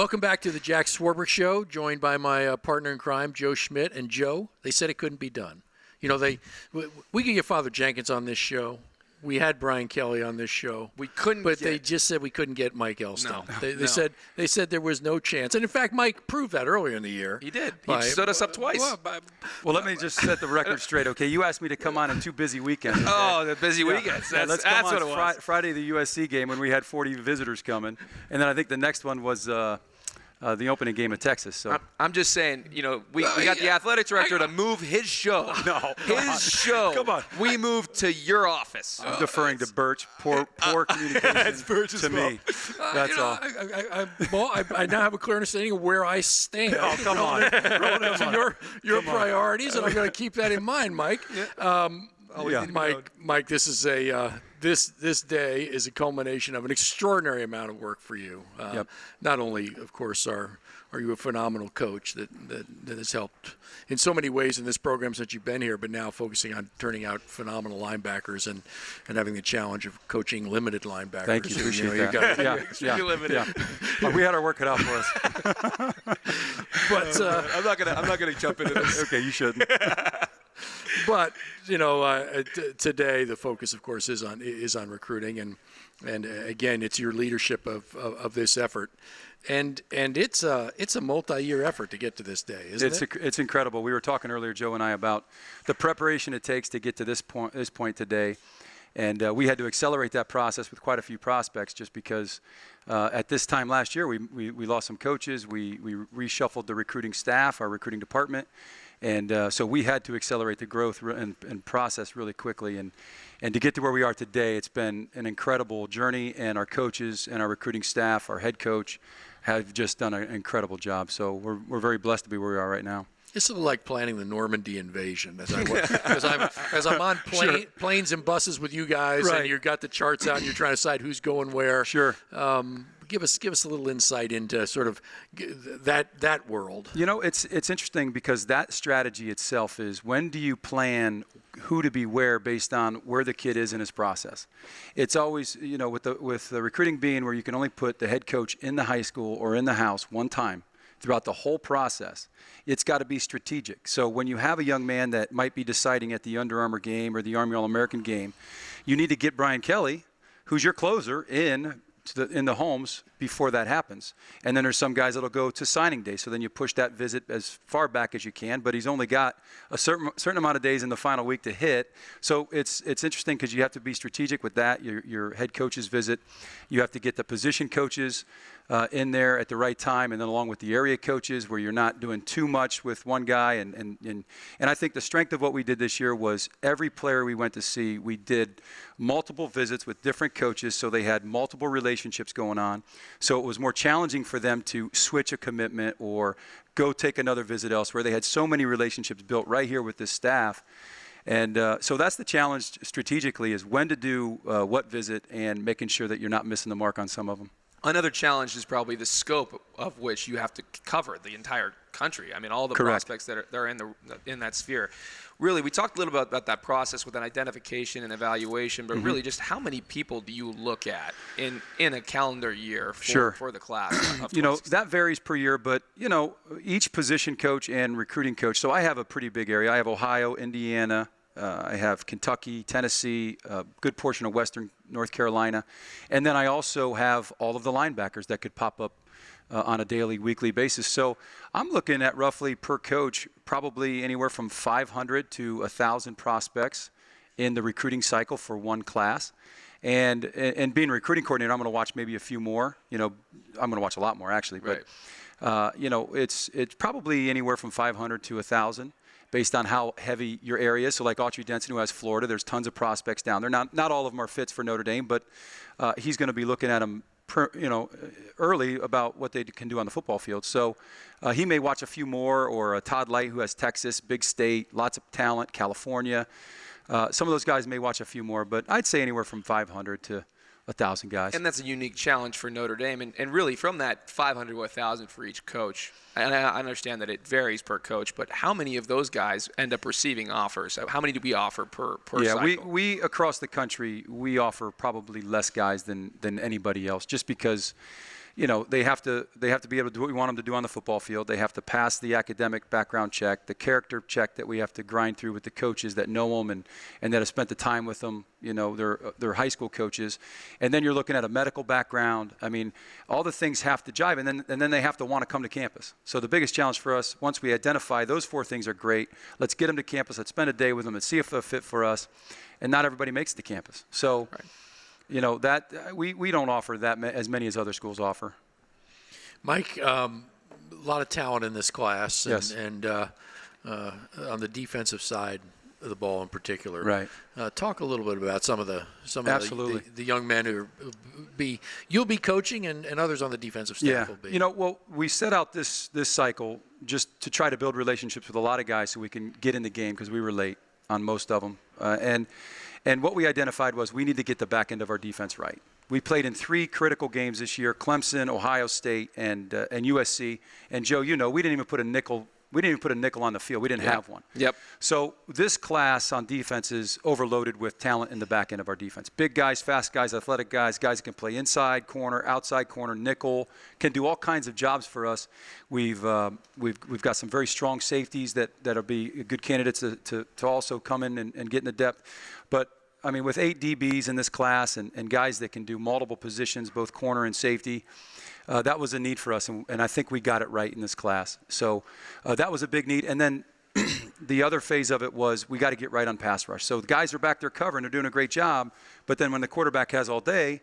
Welcome back to the Jack Swarbrick Show, joined by my partner in crime, Joe Schmidt. And Joe, they said it couldn't be done. You know, we could get Father Jenkins on this show. We had Brian Kelly on this show. We couldn't, but they just said we couldn't get Mike Elston. No, they said there was no chance, and in fact, Mike proved that earlier in the year. He did. He stood us up twice. Well, let me just set the record straight, okay? You asked me to come on in 2 busy weekends. Okay? Oh, the busy weekends. Let's come on what it was. Friday, the USC game when we had 40 visitors coming, and then I think the next one was the opening game of Texas. So I'm just saying, you know, we got the athletic director to move his show. No, his show. Come on. We moved to your office. I'm deferring to Birch. Poor communication to me. That's all. I now have a clear understanding of where I stand. Oh, come on. To your priorities, and I'm going to keep that in mind, Mike. Mike, this is this day is a culmination of an extraordinary amount of work for you. Not only, of course, are you a phenomenal coach that has helped in so many ways in this program since you've been here, but now focusing on turning out phenomenal linebackers and having the challenge of coaching limited linebackers. Thank you. Appreciate that. Limited. We had our work cut out for us. But I'm not gonna jump into this. Okay, you shouldn't. But you know, today the focus, of course, is on recruiting, and again, it's your leadership of this effort, and it's a multi-year effort to get to this day, isn't it? It's incredible. We were talking earlier, Joe and I, about the preparation it takes to get to this point today, and we had to accelerate that process with quite a few prospects, just because at this time last year we lost some coaches, we reshuffled the recruiting staff, our recruiting department. And so we had to accelerate the growth and process really quickly. And to get to where we are today, it's been an incredible journey. And our coaches and our recruiting staff, our head coach, have just done an incredible job. So we're very blessed to be where we are right now. It's sort of like planning the Normandy invasion, as I'm on planes and buses with you guys, and you've got the charts out, and you're trying to decide who's going where. Sure. Give us a little insight into sort of that world. You know, it's interesting because that strategy itself is, when do you plan who to be where based on where the kid is in his process? It's always, you know, with the recruiting being where you can only put the head coach in the high school or in the house one time throughout the whole process. It's got to be strategic. So when you have a young man that might be deciding at the Under Armour game or the Army All-American game, you need to get Brian Kelly, who's your closer, in the homes before that happens. And then there's some guys that'll go to signing day, so then you push that visit as far back as you can, but he's only got a certain amount of days in the final week to hit. So it's interesting because you have to be strategic with that. Your head coach's visit, you have to get the position coaches in there at the right time, and then along with the area coaches, where you're not doing too much with one guy. And I think the strength of what we did this year was every player we went to see, we did multiple visits with different coaches, so they had multiple relationships going on. So it was more challenging for them to switch a commitment or go take another visit elsewhere. They had so many relationships built right here with this staff. And so that's the challenge strategically, is when to do what visit and making sure that you're not missing the mark on some of them. Another challenge is probably the scope of which you have to cover the entire country. I mean, all the prospects that are in that sphere. Really, we talked a little bit about that process with an identification and evaluation, but really just how many people do you look at in a calendar year for the class? You know, that varies per year, but, you know, each position coach and recruiting coach. So I have a pretty big area. I have Ohio, Indiana, I have Kentucky, Tennessee, a good portion of Western North Carolina. And then I also have all of the linebackers that could pop up on a daily, weekly basis. So I'm looking at roughly per coach, probably anywhere from 500 to 1,000 prospects in the recruiting cycle for one class. And being a recruiting coordinator, I'm going to watch maybe a few more. You know, I'm going to watch a lot more, actually. But, you know, it's probably anywhere from 500 to 1,000. Based on how heavy your area is. So like Autry Denson, who has Florida, there's tons of prospects down there. Not all of them are fits for Notre Dame, but he's going to be looking at them, early about what they can do on the football field. So he may watch a few more, or Todd Light, who has Texas, big state, lots of talent, California. Some of those guys may watch a few more, but I'd say anywhere from 500 to 1,000 guys. And that's a unique challenge for Notre Dame. And really, from that 500 to 1,000 for each coach, and I understand that it varies per coach, but how many of those guys end up receiving offers? How many do we offer per cycle? Yeah, we across the country, we offer probably less guys than anybody else, just because, they have to be able to do what we want them to do on the football field. They have to pass the academic background check, the character check that we have to grind through with the coaches that know them and that have spent the time with them. They're high school coaches, and then you're looking at a medical background. I mean, all the things have to jive, and then they have to want to come to campus. So the biggest challenge for us, once we identify those 4 things are great, let's get them to campus. Let's spend a day with them and see if they're fit for us. And not everybody makes it to campus. So. Right. That we don't offer that as many as other schools offer. Mike, a lot of talent in this class, yes. and on the defensive side of the ball in particular. Right. Talk a little bit about some of the Absolutely. the young men who you'll be coaching and others on the defensive staff will be. Well, we set out this cycle just to try to build relationships with a lot of guys so we can get in the game because we were late on most of them, And what we identified was we need to get the back end of our defense right. We played in 3 critical games this year: Clemson, Ohio State, and USC. And Joe, we didn't even put a nickel. We didn't even put a nickel on the field. We didn't have one. Yep. So this class on defense is overloaded with talent in the back end of our defense. Big guys, fast guys, athletic guys that can play inside corner, outside corner, nickel, can do all kinds of jobs for us. We've got some very strong safeties that'll be good candidates to also come in and get in the depth. But I mean, with 8 DBs in this class and guys that can do multiple positions, both corner and safety, that was a need for us, and I think we got it right in this class. So that was a big need. And then the other phase of it was we got to get right on pass rush. So the guys are back there covering, they're doing a great job, but then when the quarterback has all day,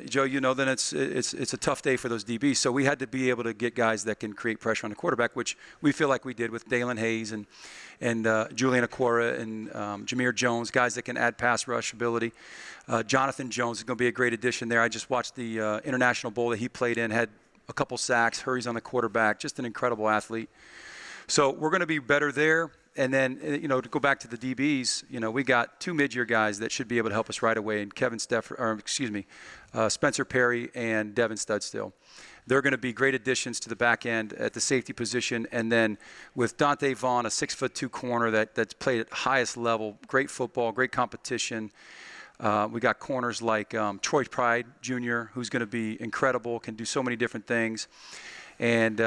Joe, then it's a tough day for those DBs. So we had to be able to get guys that can create pressure on the quarterback, which we feel like we did with Dalen Hayes and Julian Aquara and Jameer Jones, guys that can add pass rush ability. Jonathan Jones is going to be a great addition there. I just watched the International Bowl that he played in, had a couple sacks, hurries on the quarterback, just an incredible athlete. So we're going to be better there. And then, to go back to the DBs, we got 2 mid-year guys that should be able to help us right away, and Spencer Perry and Devin Studstill. They're going to be great additions to the back end at the safety position. And then with Dante Vaughn, a 6'2" corner that's played at highest level, great football, great competition. We got corners like Troy Pride Jr., who's going to be incredible, can do so many different things. And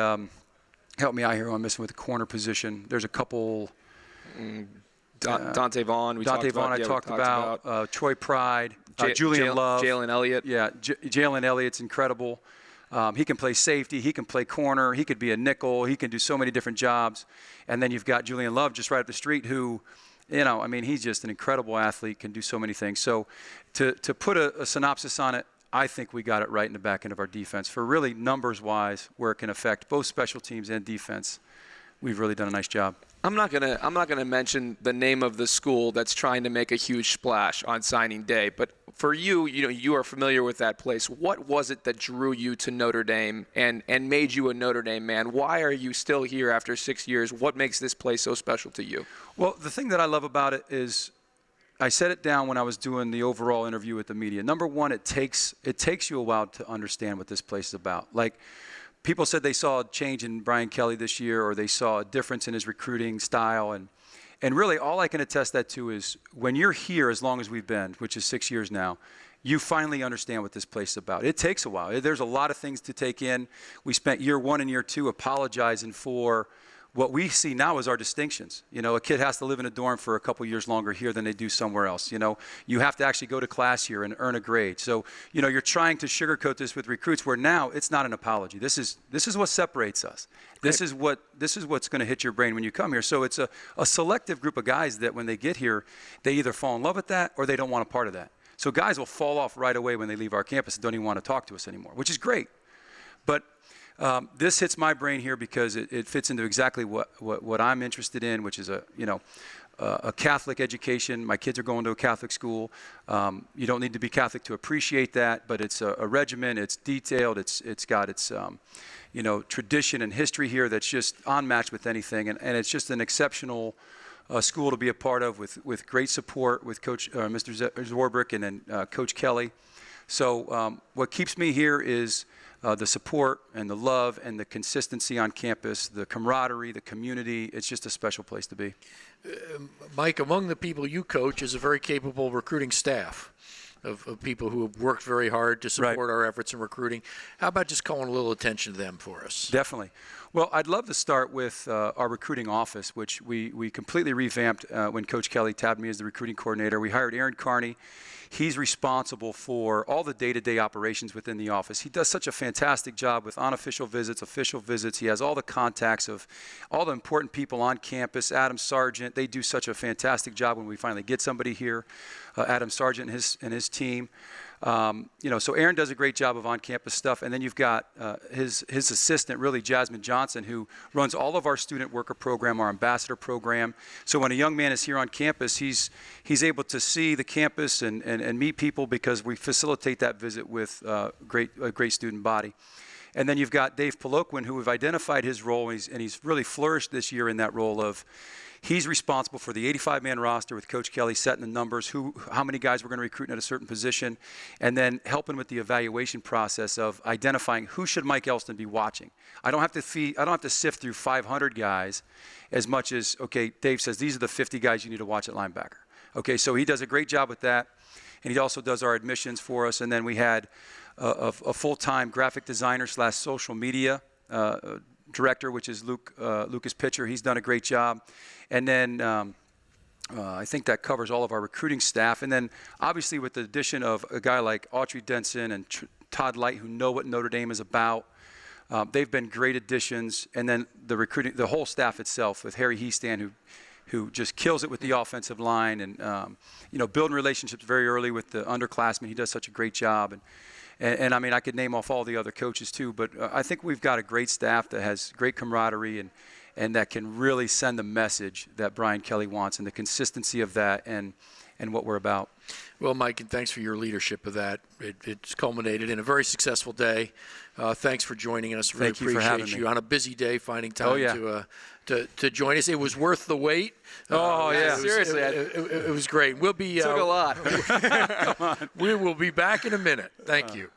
help me out here, I'm missing with the corner position. There's a couple. Dante Vaughn. I talked about. Troy Pride. Julian Love. Jalen Elliott. Yeah, Jalen Elliott's incredible. He can play safety. He can play corner. He could be a nickel. He can do so many different jobs. And then you've got Julian Love just right up the street who, he's just an incredible athlete, can do so many things. So to put a synopsis on it, I think we got it right in the back end of our defense. For really numbers-wise, where it can affect both special teams and defense, we've really done a nice job. I'm not gonna mention the name of the school that's trying to make a huge splash on signing day, but for you, you are familiar with that place. What was it that drew you to Notre Dame and made you a Notre Dame man? Why are you still here after 6 years? What makes this place so special to you? Well, the thing that I love about it is I set it down when I was doing the overall interview with the media. Number one, it takes you a while to understand what this place is about. Like, people said they saw a change in Brian Kelly this year, or they saw a difference in his recruiting style. And really, all I can attest that to is when you're here as long as we've been, which is 6 years now, you finally understand what this place is about. It takes a while. There's a lot of things to take in. We spent year 1 and year 2 apologizing for what we see now as our distinctions. A kid has to live in a dorm for a couple years longer here than they do somewhere else. You have to actually go to class here and earn a grade. So, you're trying to sugarcoat this with recruits where now it's not an apology. This is what separates us. This is what's going to hit your brain when you come here. So it's a selective group of guys that when they get here, they either fall in love with that or they don't want a part of that. So guys will fall off right away when they leave our campus and don't even want to talk to us anymore, which is great. But this hits my brain here because it fits into exactly what I'm interested in, which is a Catholic education. My kids are going to a Catholic school. You don't need to be Catholic to appreciate that, but it's a regimen. It's detailed. It's got its tradition and history here that's just unmatched with anything, and it's just an exceptional school to be a part of with great support with Coach Mr. Swarbrick and then Coach Kelly. So what keeps me here is the support and the love and the consistency on campus, the camaraderie, the community. It's just a special place to be. Mike, among the people you coach is a very capable recruiting staff. of people who have worked very hard to support our efforts in recruiting. How about just calling a little attention to them for us? Definitely. Well, I'd love to start with our recruiting office, which we completely revamped when Coach Kelly tabbed me as the recruiting coordinator. We hired Aaron Carney. He's responsible for all the day-to-day operations within the office. He does such a fantastic job with unofficial visits, official visits. He has all the contacts of all the important people on campus. Adam Sargent, they do such a fantastic job when we finally get somebody here. Adam Sargent and his team. So Aaron does a great job of on-campus stuff, and then you've got his assistant, really, Jasmine Johnson, who runs all of our student worker program, our ambassador program. So when a young man is here on campus, he's able to see the campus and meet people because we facilitate that visit with a great student body. And then you've got Dave Poloquin, who we've identified his role, and he's really flourished this year in that role of he's responsible for the 85-man roster with Coach Kelly setting the numbers, how many guys we're going to recruit at a certain position, and then helping with the evaluation process of identifying who should Mike Elston be watching. I don't have to sift through 500 guys as much as, okay, Dave says these are the 50 guys you need to watch at linebacker. Okay, so he does a great job with that, and he also does our admissions for us. And then we had a full-time graphic designer / social media director, which is Lucas Pitcher. He's done a great job. And then I think that covers all of our recruiting staff. And then obviously with the addition of a guy like Autry Denson and Todd Light, who know what Notre Dame is about, they've been great additions. And then the whole staff itself with Harry Heastan, who just kills it with the offensive line and building relationships very early with the underclassmen. He does such a great job. And I mean, I could name off all the other coaches too, but I think we've got a great staff that has great camaraderie and that can really send the message that Brian Kelly wants and the consistency of that and what we're about. Well, Mike, and thanks for your leadership of that. It's culminated in a very successful day. Thanks for joining us. Really Thank you for having appreciate you me. on a busy day finding time to join us. It was worth the wait. Seriously, it was great. We'll be took a lot. We will be back in a minute. Thank you.